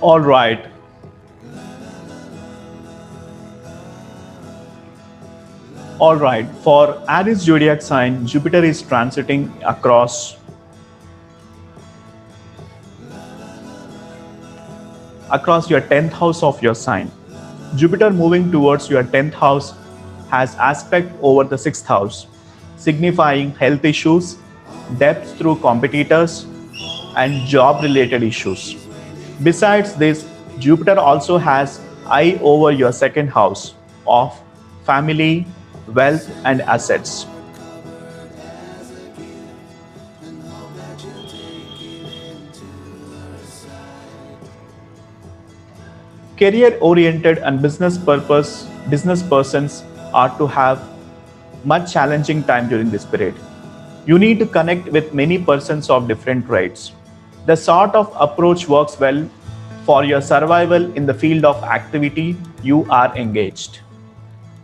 All right. All right. For Aries zodiac sign, Jupiter is transiting across your 10th house of your sign. Jupiter moving towards your 10th house has aspect over the 6th house, signifying health issues, debts through competitors, and job related issues. Besides this, Jupiter also has eye over your second house of family, wealth, and assets. Career oriented and business persons are to have much challenging time during this period. You need to connect with many persons of different traits. The sort of approach works well for your survival in the field of activity you are engaged.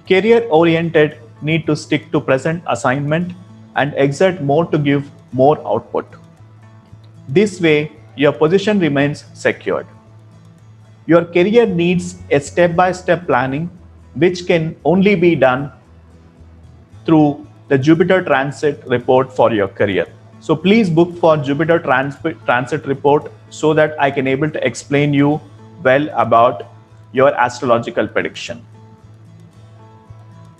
Career oriented need to stick to present assignment and exert more to give more output. This way, your position remains secured. Your career needs a step by step planning, which can only be done through the Jupiter transit report for your career. So please book for Jupiter transit report so that I can able to explain you well about your astrological prediction.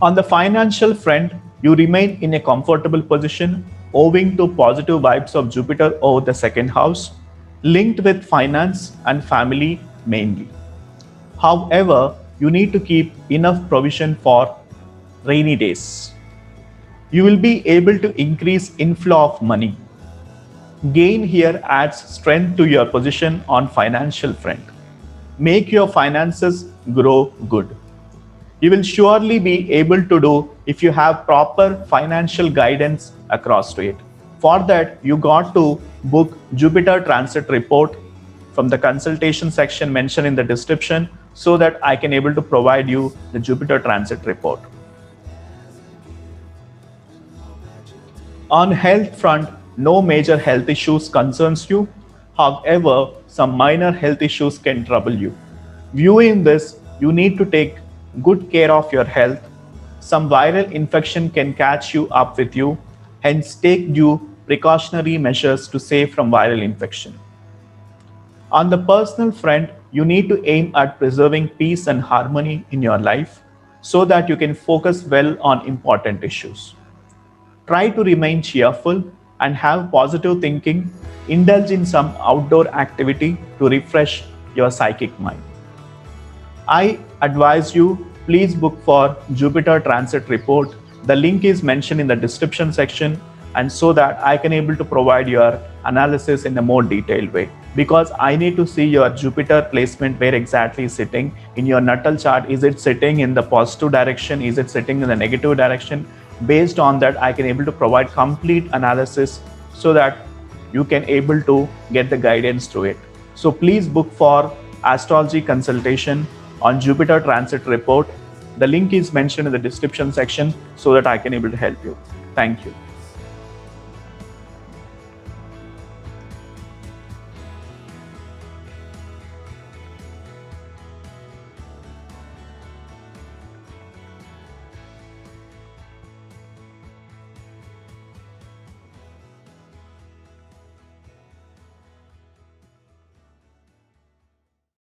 On the financial front, you remain in a comfortable position owing to positive vibes of Jupiter over the second house, linked with finance and family mainly. However, you need to keep enough provision for rainy days. You will be able to increase inflow of money. Gain here adds strength to your position on financial front. Make your finances grow good. You will surely be able to do if you have proper financial guidance across to it. For that, you got to book Jupiter transit report from the consultation section mentioned in the description so that I can able to provide you the Jupiter transit report. On health front, no major health issues concerns you. However, some minor health issues can trouble you. Viewing this, you need to take good care of your health. Some viral infection can catch you up with you, hence take due precautionary measures to save from viral infection. On the personal front, you need to aim at preserving peace and harmony in your life so that you can focus well on important issues. Try to remain cheerful and have positive thinking. Indulge in some outdoor activity to refresh your psychic mind. I advise you, please book for Jupiter transit report. The link is mentioned in the description section, and so that I can able to provide your analysis in a more detailed way, because I need to see your Jupiter placement where exactly is sitting in your natal chart. Is it sitting in the positive direction? Is it sitting in the negative direction? Based on that, I can able to provide complete analysis so that you can able to get the guidance through it. So please book for astrology consultation on Jupiter transit report. The link is mentioned in the description section so that I can able to help you. Thank you.